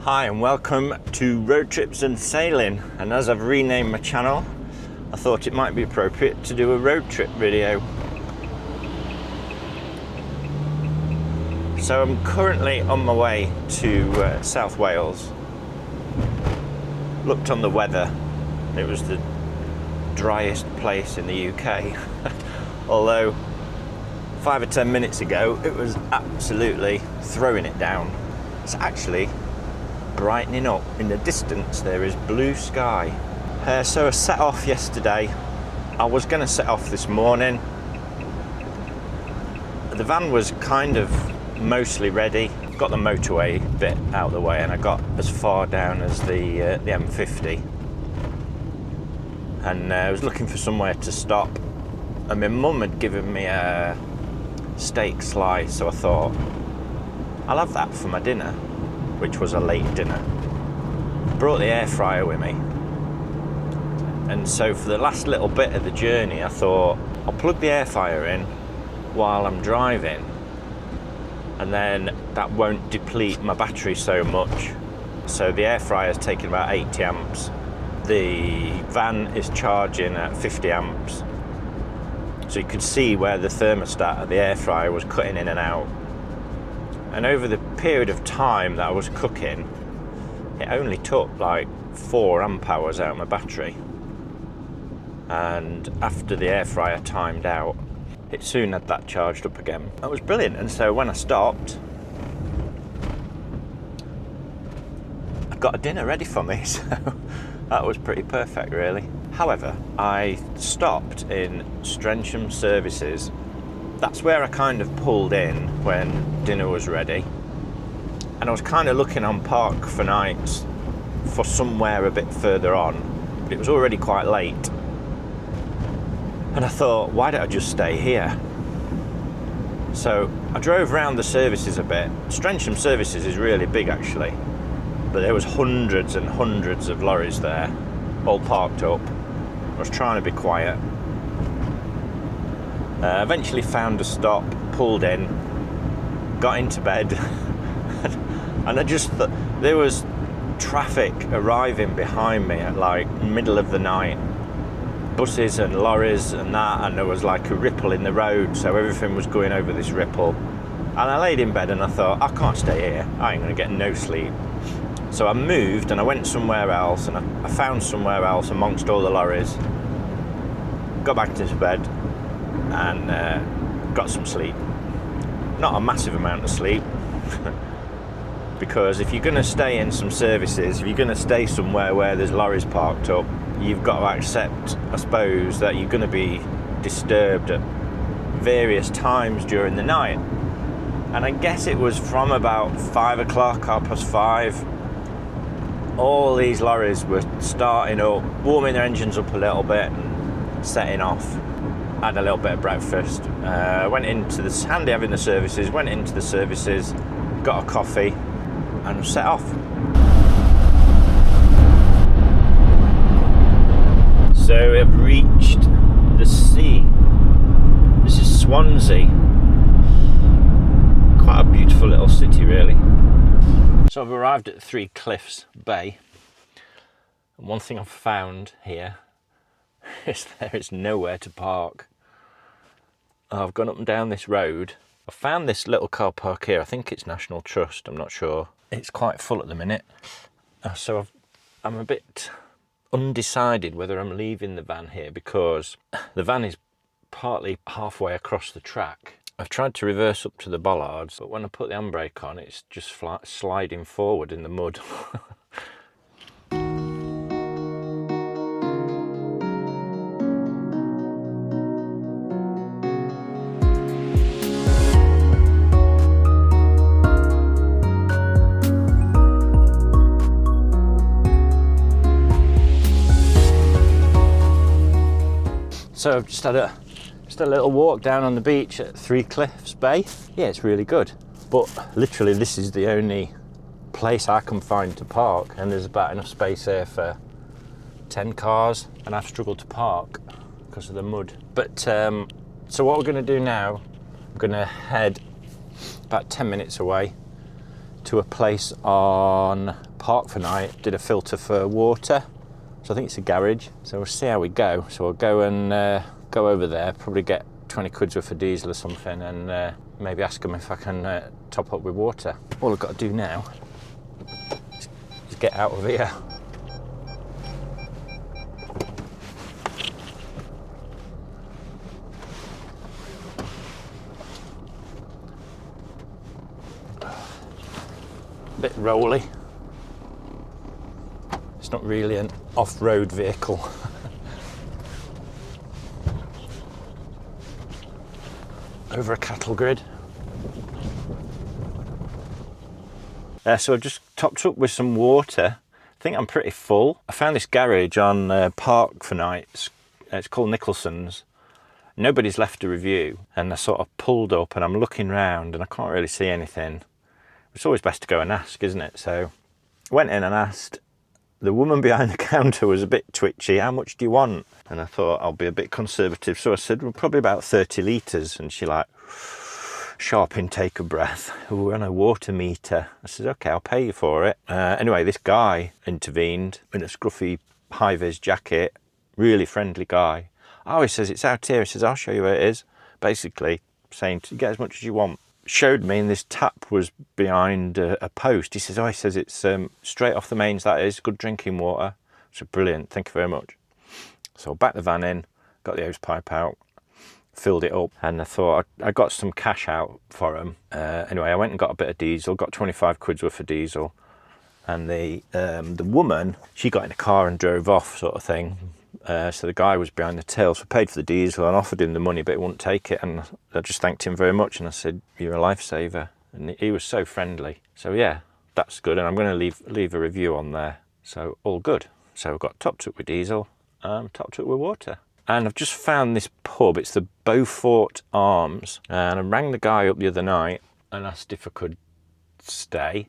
Hi and welcome to Road Trips and Sailing, and as I've renamed my channel I thought it might be appropriate to do a road trip video. So I'm currently on my way to South Wales. Looked on the weather, it was the driest place in the UK although 5 or 10 minutes ago it was absolutely throwing it down. It's actually brightening up. In the distance there is blue sky. So I set off yesterday. I was going to set off this morning. The van was kind of mostly ready. Got the motorway bit out of the way and I got as far down as the M50, and I was looking for somewhere to stop, and my mum had given me a steak slice, so I thought I'll have that for my dinner, which was a late dinner. Brought the air fryer with me, and so for the last little bit of the journey I thought I'll plug the air fryer in while I'm driving, and then that won't deplete my battery so much. So the air fryer is taking about 80 amps. The van is charging at 50 amps. So you could see where the thermostat of the air fryer was cutting in and out. And over the period of time that I was cooking, it only took like 4 amp hours out of my battery. And after the air fryer timed out, it soon had that charged up again. That was brilliant. And so when I stopped, I got a dinner ready for me, so that was pretty perfect really. However, I stopped in Streatham Services. That's where I kind of pulled in when dinner was ready, and I was kind of looking on Park for Nights for somewhere a bit further on, but it was already quite late, and I thought, why don't I just stay here? So I drove around the services a bit. Streatham Services is really big actually, but there was hundreds and hundreds of lorries there, all parked up. I was trying to be quiet. Eventually found a stop, pulled in, got into bed, and I just thought there was traffic arriving behind me at like middle of the night, buses and lorries and that, and there was like a ripple in the road, so everything was going over this ripple. And I laid in bed and I thought, I can't stay here, I ain't gonna get no sleep. So I moved and I went somewhere else, and I found somewhere else amongst all the lorries, got back into bed and got some sleep. Not a massive amount of sleep because if you're going to stay in some services, if you're going to stay somewhere where there's lorries parked up, you've got to accept, I suppose, that you're going to be disturbed at various times during the night. And I guess it was from about 5 o'clock, 5:30, all these lorries were starting up, warming their engines up a little bit and setting off. Had a little bit of breakfast, went into the handy having the services, went into the services, got a coffee and set off. So we've reached the sea. This is Swansea. Quite a beautiful little city really. So I've arrived at Three Cliffs Bay, and one thing I've found here is there is nowhere to park. I've gone up and down this road. I found this little car park here. I think it's National Trust, I'm not sure. It's quite full at the minute. So I'm a bit undecided whether I'm leaving the van here, because the van is partly halfway across the track. I've tried to reverse up to the bollards, but when I put the handbrake on, it's just sliding forward in the mud. So I've just had a little walk down on the beach at Three Cliffs Bay. Yeah, it's really good, but literally this is the only place I can find to park, and there's about enough space here for 10 cars, and I've struggled to park because of the mud. But so what we're going to do now, I'm going to head about 10 minutes away to a place on Park for Night, did a filter for water. So I think it's a garage. So we'll see how we go. So we'll go and go over there, probably get 20 quid's worth of diesel or something, and maybe ask them if I can top up with water. All I've got to do now is get out of here. Bit rolly. It's not really an off-road vehicle. Over a cattle grid. So I've just topped up with some water. I think I'm pretty full. I found this garage on Park for Night. It's called Nicholson's. Nobody's left a review, and I sort of pulled up and I'm looking round and I can't really see anything. It's always best to go and ask, isn't it? So I went in and asked. The woman behind the counter was a bit twitchy. How much do you want? And I thought I'll be a bit conservative. So I said, well, probably about 30 litres. And she like, sharp intake of breath. We're on a water meter. I said, okay, I'll pay you for it. Anyway, this guy intervened in a scruffy high-vis jacket. Really friendly guy. Oh, he says, it's out here. He says, I'll show you where it is. Basically saying, you get as much as you want. Showed me, and this tap was behind a post. He says, oh, he says it's straight off the mains, that is, good drinking water. So brilliant, thank you very much. So I backed the van in, got the hose pipe out, filled it up, and I thought I got some cash out for him. Anyway, I went and got a bit of diesel, got 25 quid's worth of diesel, and the woman, she got in a car and drove off, sort of thing. So the guy was behind the till, so I paid for the diesel and offered him the money, but he wouldn't take it, and I just thanked him very much, and I said, you're a lifesaver, and he was so friendly. So yeah, that's good, and I'm going to leave a review on there. So all good. So I've got topped up with diesel, topped up with water. And I've just found this pub, it's the Beaufort Arms, and I rang the guy up the other night and asked if I could stay,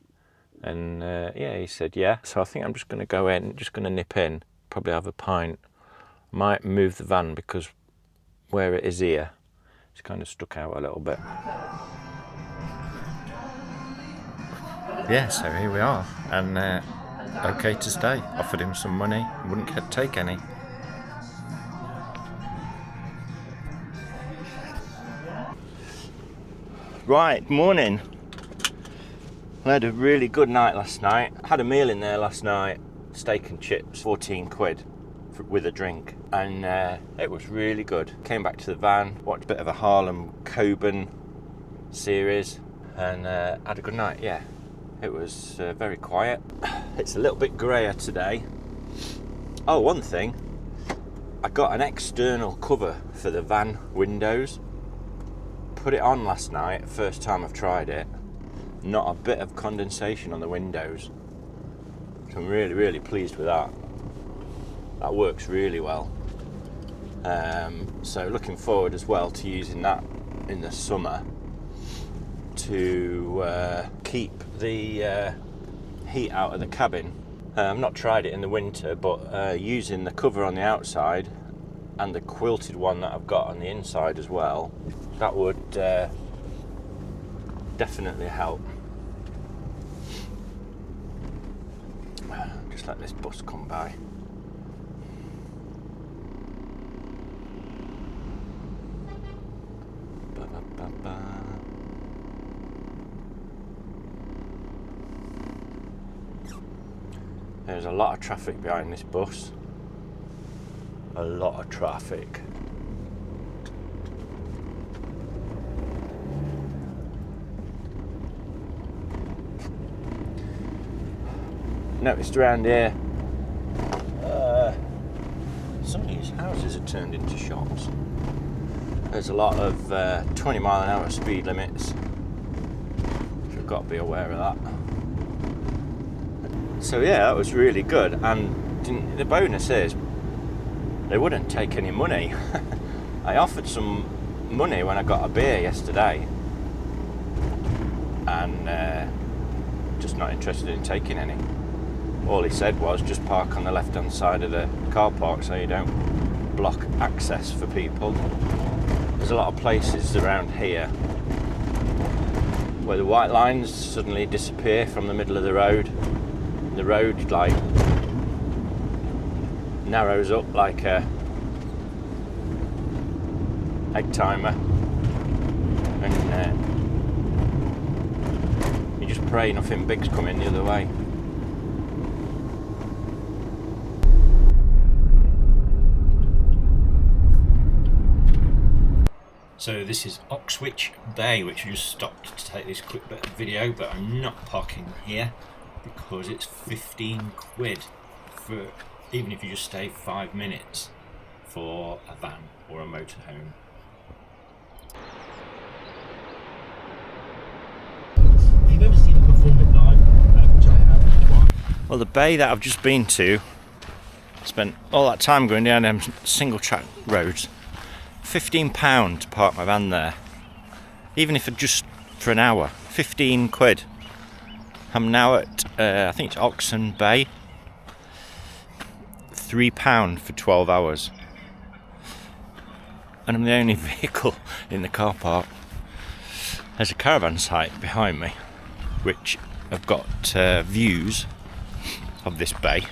and yeah, he said yeah. So I think I'm just going to go in, just going to nip in, probably have a pint. Might move the van because where it is here, it's kind of stuck out a little bit. Yeah, so here we are, and okay to stay. Offered him some money, wouldn't take any. Right, morning. I had a really good night last night. Had a meal in there last night, steak and chips, 14 quid. With a drink, and it was really good. Came back to the van, watched a bit of a Harlem Coben series, and had a good night. Yeah, it was very quiet. It's a little bit grayer today. Oh, one thing, I got an external cover for the van windows. Put it on last night, first time I've tried it. Not a bit of condensation on the windows. So I'm really, really pleased with that. That works really well. So looking forward as well to using that in the summer to keep the heat out of the cabin. I've not tried it in the winter, but using the cover on the outside and the quilted one that I've got on the inside as well, that would definitely help. Just let this bus come by. There's a lot of traffic behind this bus. A lot of traffic. Noticed around here, some of these houses are turned into shops. There's a lot of 20 mile an hour speed limits. So you've got to be aware of that. So yeah, that was really good, and the bonus is they wouldn't take any money. I offered some money when I got a beer yesterday, and just not interested in taking any. All he said was just park on the left hand side of the car park so you don't block access for people. There's a lot of places around here where the white lines suddenly disappear from the middle of the road. The road like narrows up like a egg timer, and you just pray nothing big's coming the other way. So this is Oxwich Bay, which I just stopped to take this quick bit of video, but I'm not parking here because it's 15 quid for, even if you just stay 5 minutes, for a van or a motorhome. Have you ever seen it perform it live? Which I have. Well, the bay that I've just been to, spent all that time going down them single track roads. £15 to park my van there, even if just for an hour. 15 quid. I'm now at I think it's Oxon Bay. £3 for 12 hours, and I'm the only vehicle in the car park. There's a caravan site behind me, which I've got views of this bay.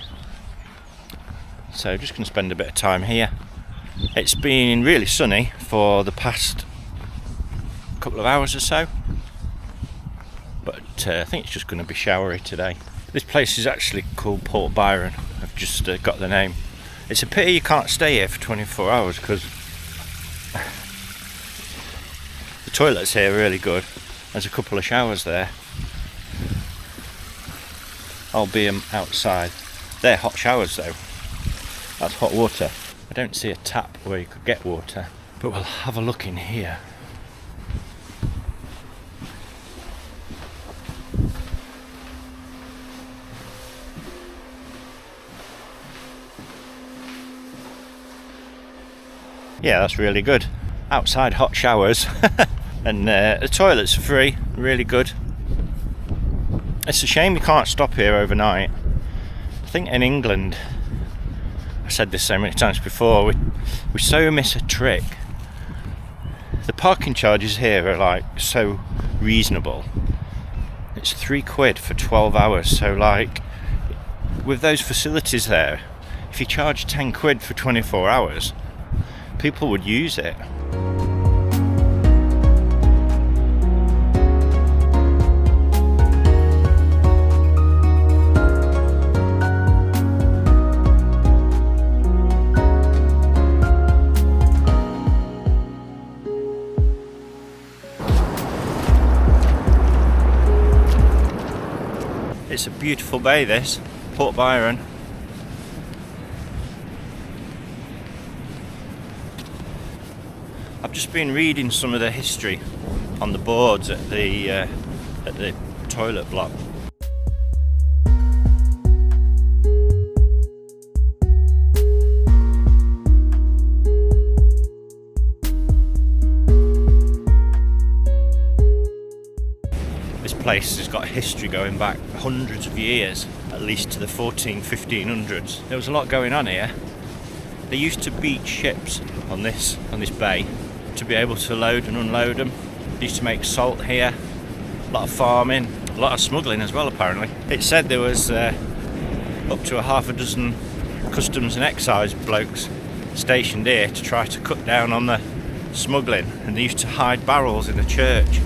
So just going to spend a bit of time here. It's been really sunny for the past couple of hours or so, but I think it's just going to be showery today. This place is actually called Port Byron. I've just got the name. It's a pity you can't stay here for 24 hours because the toilets here are really good. There's a couple of showers there. I'll be outside. They're hot showers though. That's hot water. I don't see a tap where you could get water, but we'll have a look in here. Yeah, that's really good. Outside hot showers and the toilets are free, really good. It's a shame you can't stop here overnight. I think in England, I've said this so many times before, we so miss a trick. The parking charges here are like so reasonable. It's 3 quid for 12 hours, so like with those facilities there, if you charge 10 quid for 24 hours, people would use it. It's a beautiful bay, this, Port Byron. I've just been reading some of the history on the boards at the toilet block. This place has got a history going back hundreds of years, at least to the 1500s. There was a lot going on here. They used to beach ships on this bay to be able to load and unload them. They used to make salt here, a lot of farming, a lot of smuggling as well apparently. It said there was up to a half a dozen customs and excise blokes stationed here to try to cut down on the smuggling, and they used to hide barrels in a church.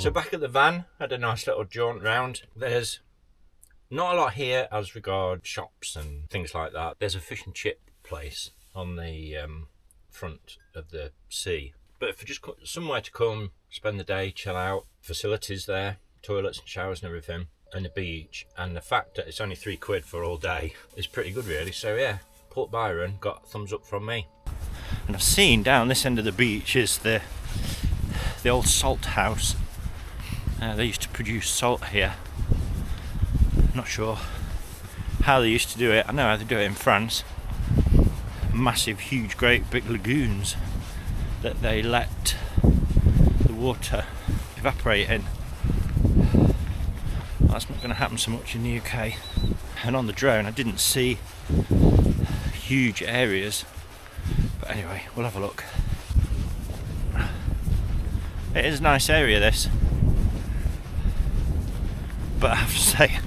So back at the van, had a nice little jaunt round. There's not a lot here as regard shops and things like that. There's a fish and chip place on the front of the sea. But for just somewhere to come, spend the day, chill out, facilities there, toilets and showers and everything, and the beach, and the fact that it's only £3 for all day is pretty good really. So yeah, Port Byron got a thumbs up from me. And I've seen down this end of the beach is the old salt house. They used to produce salt here. Not sure how they used to do it. I know how they do it in France. Massive, huge, great big lagoons that they let the water evaporate in. Well, that's not going to happen so much in the UK. And on the drone I didn't see huge areas, but anyway, we'll have a look. It is a nice area, this, but I have to say,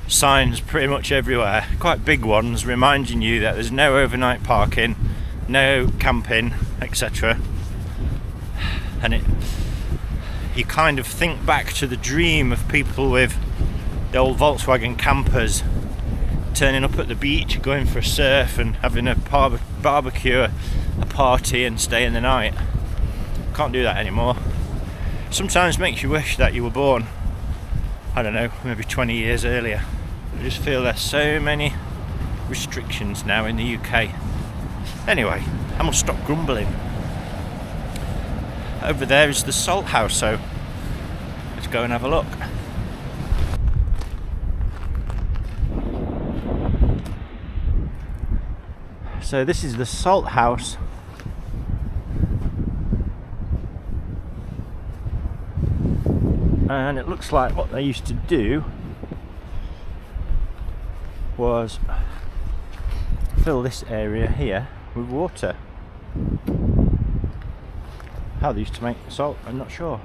signs pretty much everywhere, quite big ones, reminding you that there's no overnight parking, no camping, etc. And you kind of think back to the dream of people with the old Volkswagen campers turning up at the beach, going for a surf and having a barbecue, a party and staying the night. Can't do that anymore. Sometimes makes you wish that you were born, I don't know, maybe 20 years earlier. I just feel there's so many restrictions now in the UK. Anyway, I must stop grumbling. Over there is the salt house, so let's go and have a look. So this is the salt house. And it looks like what they used to do was fill this area here with water. How they used to make salt, I'm not sure.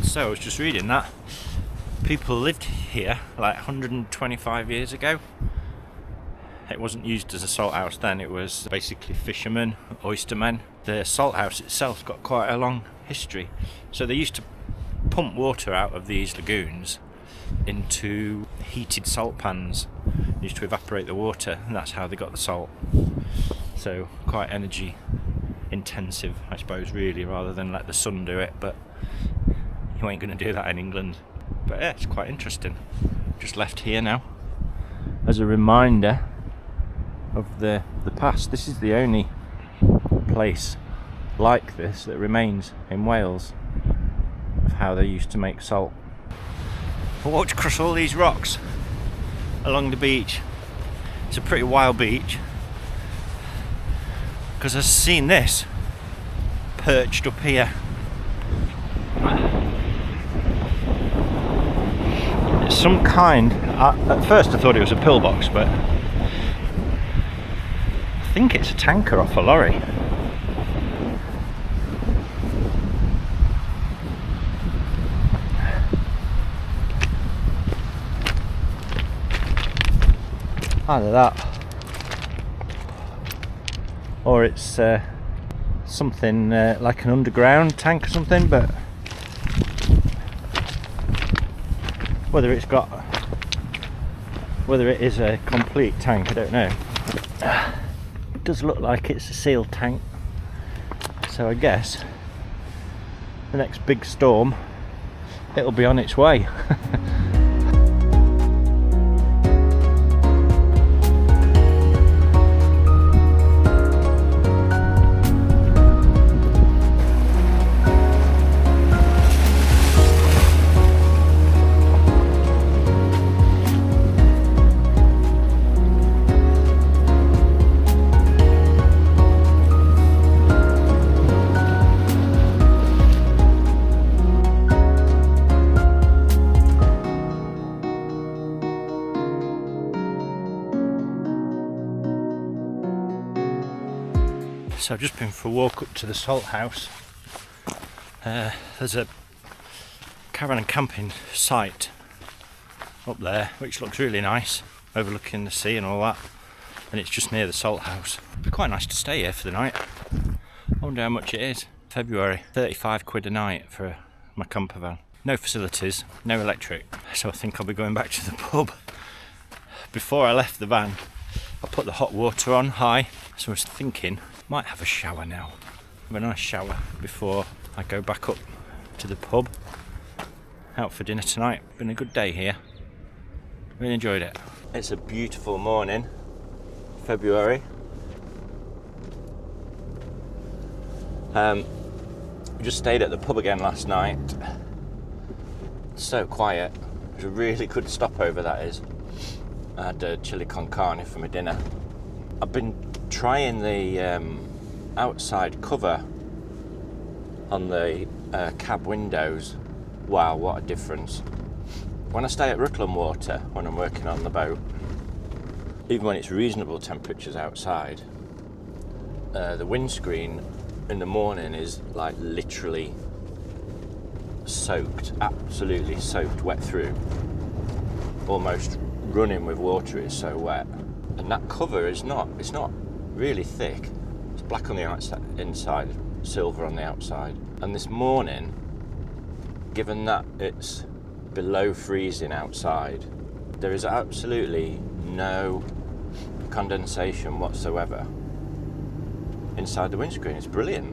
So I was just reading that people lived here like 125 years ago. It wasn't used as a salt house then, it was basically fishermen, oystermen. The salt house itself got quite a long history. So they used to pump water out of these lagoons into heated salt pans. They used to evaporate the water, and that's how they got the salt. So quite energy intensive, I suppose, really, rather than let the sun do it, but you ain't going to do that in England. But yeah, it's quite interesting. Just left here now as a reminder of the past. This is the only place like this that remains in Wales of how they used to make salt. I walked across all these rocks along the beach. It's a pretty wild beach because I've seen this perched up here. It's some kind, at first I thought it was a pillbox, but I think it's a tanker off a lorry. Either that, or it's something like an underground tank or something, but whether it is a complete tank, I don't know. It does look like it's a sealed tank, so I guess the next big storm, it'll be on its way. So I've just been for a walk up to the salt house. There's a caravan and camping site up there which looks really nice, overlooking the sea and all that, and it's just near the salt house. It'd be quite nice to stay here for the night. I wonder how much it is. February, 35 quid a night for my camper van. No facilities, no electric, so I think I'll be going back to the pub. Before I left the van, I put the hot water on high, so I was thinking, might have a shower now. Have a nice shower before I go back up to the pub. Out for dinner tonight. Been a good day here. Really enjoyed it. It's a beautiful morning, February. We just stayed at the pub again last night. So quiet. It was a really good stopover, that is. I had a chili con carne for my dinner. I've been trying the outside cover on the cab windows. Wow, what a difference. When I stay at Rutland Water, when I'm working on the boat, even when it's reasonable temperatures outside, the windscreen in the morning is like literally soaked, absolutely soaked wet through, almost running with water. It's so wet. And that cover is not really thick. It's black on the outside, inside, silver on the outside. And this morning, given that it's below freezing outside, there is absolutely no condensation whatsoever inside the windscreen. It's brilliant.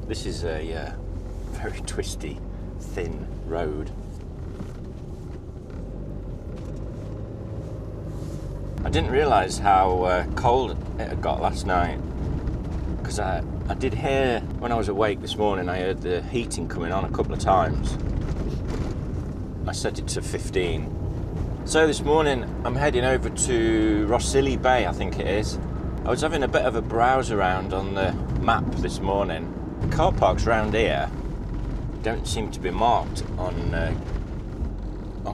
This is a very twisty, thin road. I didn't realise how cold it had got last night, because I did hear, when I was awake this morning, I heard the heating coming on a couple of times. I set it to 15. So this morning I'm heading over to Rossili Bay, I think it is. I was having a bit of a browse around on the map this morning. The car parks around here don't seem to be marked on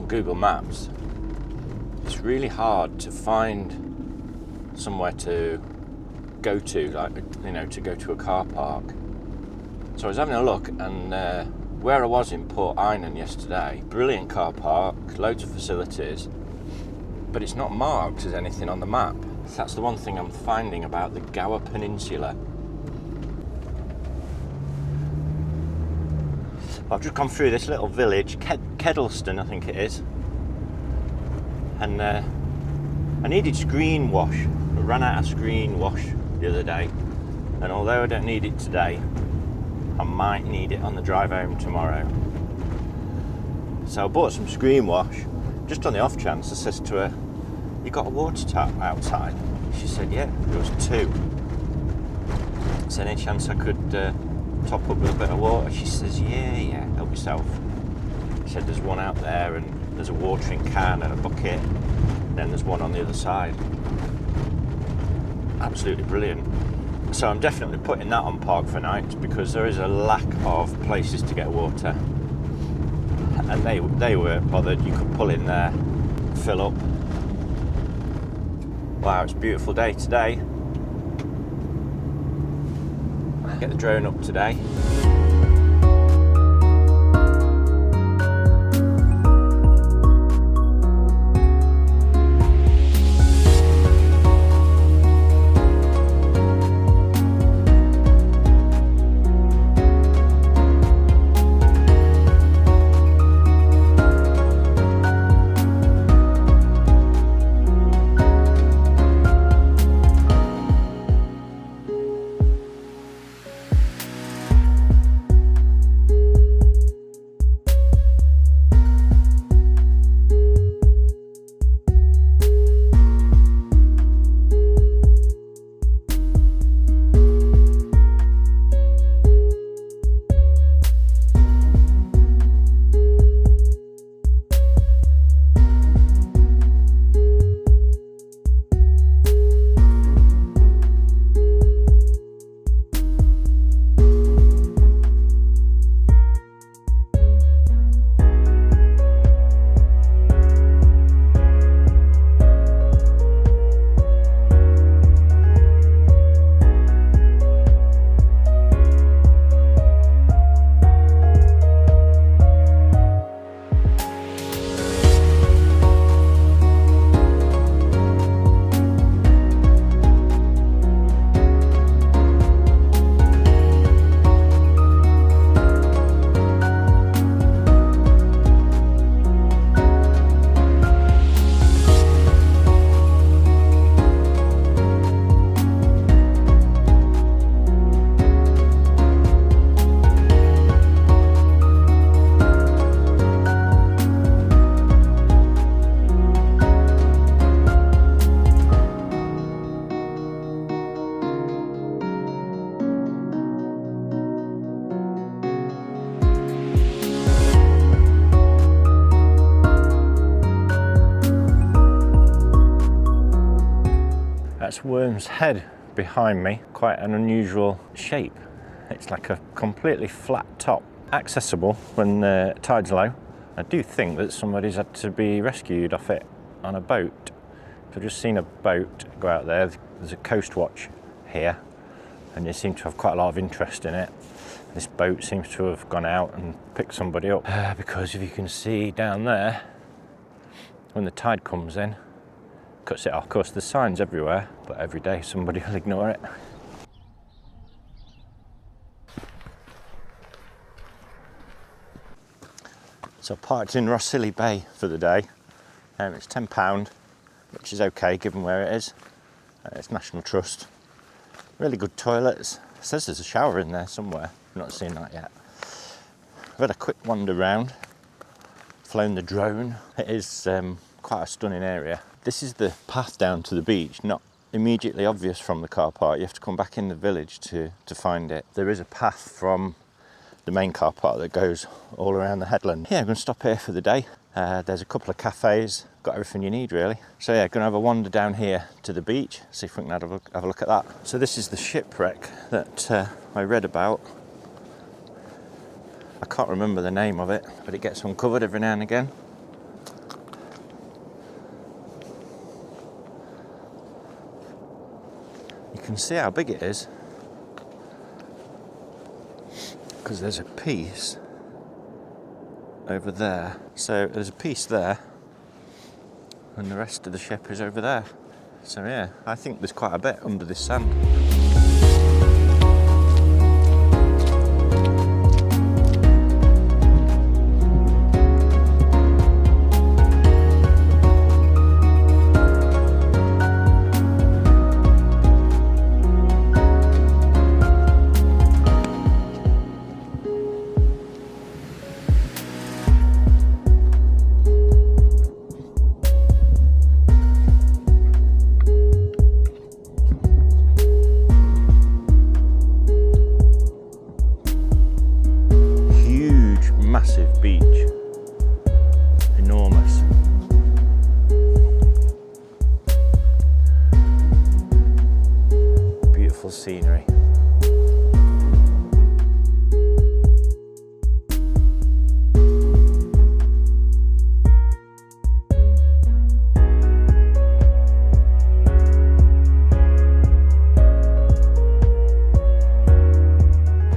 Google Maps. It's really hard to find somewhere to go to, like, you know, to go to a car park. So I was having a look, and where I was in Port Eynon yesterday, brilliant car park, loads of facilities, but it's not marked as anything on the map. So that's the one thing I'm finding about the Gower Peninsula. I've just gone through this little village, Kedleston I think it is, and I needed screen wash. I ran out of screen wash the other day, and although I don't need it today, I might need it on the drive home tomorrow. So I bought some screen wash, just on the off chance. I says to her, "You got a water tap outside?" She said, "Yeah, there was 2. Is there any chance I could top up with a bit of water?" She says, yeah, help yourself. She said, "There's one out there, and there's a watering can and a bucket, then there's one on the other side." Absolutely brilliant. So I'm definitely putting that on park for nights, because there is a lack of places to get water. And they weren't bothered. You could pull in there, fill up. Wow, it's a beautiful day today. Get the drone up today. That's Worm's Head behind me, quite an unusual shape. It's like a completely flat top, accessible when the tide's low. I do think that somebody's had to be rescued off it on a boat. So I've just seen a boat go out there. There's a coast watch here, and they seem to have quite a lot of interest in it. This boat seems to have gone out and picked somebody up because if you can see down there, when the tide comes in, cuts it off. Of course, there's signs everywhere, but every day somebody will ignore it. So I parked in Rossilly Bay for the day. It's £10, which is okay given where it is. It's National Trust. Really good toilets. It says there's a shower in there somewhere. I've not seen that yet. I've had a quick wander round, flown the drone. It is quite a stunning area. This is the path down to the beach, not immediately obvious from the car park. You have to come back in the village to find it. There is a path from the main car park that goes all around the headland. Yeah, I'm going to stop here for the day. There's a couple of cafes, got everything you need really. So yeah, going to have a wander down here to the beach, see if we can have a look at that. So this is the shipwreck that I read about. I can't remember the name of it, but it gets uncovered every now and again. You can see how big it is, because there's a piece over there. So there's a piece there, and the rest of the ship is over there. So yeah, I think there's quite a bit under this sand. Massive beach, enormous. Beautiful scenery.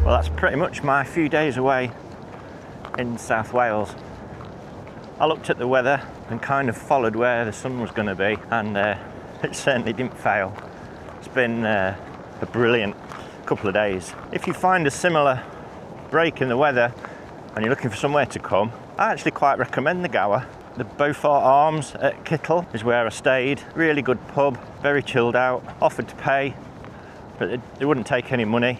Well, that's pretty much my few days away in South Wales. I looked at the weather and kind of followed where the sun was going to be, and it certainly didn't fail. It's been a brilliant couple of days. If you find a similar break in the weather and you're looking for somewhere to come, I actually quite recommend the Gower. The Beaufort Arms at Kittle is where I stayed. Really good pub, very chilled out. Offered to pay, but they wouldn't take any money.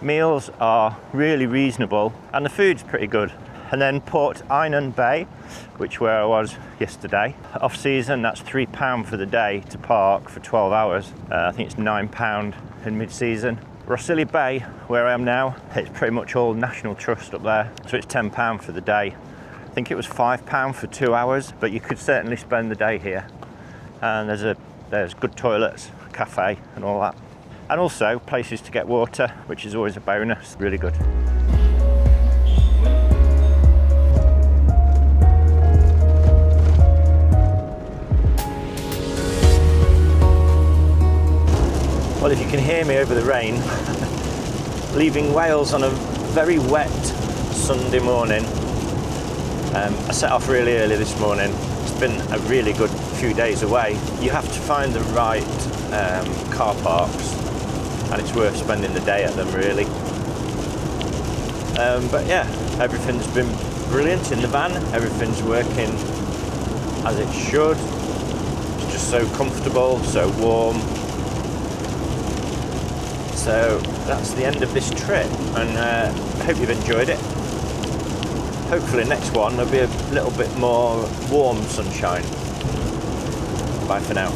Meals are really reasonable and the food's pretty good. And then Port Einan Bay, which where I was yesterday. Off season, that's £3 for the day to park for 12 hours. I think it's £9 in mid-season. Rossilly Bay, where I am now, it's pretty much all National Trust up there. So it's £10 for the day. I think it was £5 for 2 hours, but you could certainly spend the day here. And there's good toilets, cafe and all that. And also places to get water, which is always a bonus. Really good. Well, if you can hear me over the rain, leaving Wales on a very wet Sunday morning. I set off really early this morning. It's been a really good few days away. You have to find the right car parks, and it's worth spending the day at them really. But yeah, everything's been brilliant in the van. Everything's working as it should. It's just so comfortable, so warm. So that's the end of this trip, and I hope you've enjoyed it. Hopefully next one there'll be a little bit more warm sunshine. Bye for now.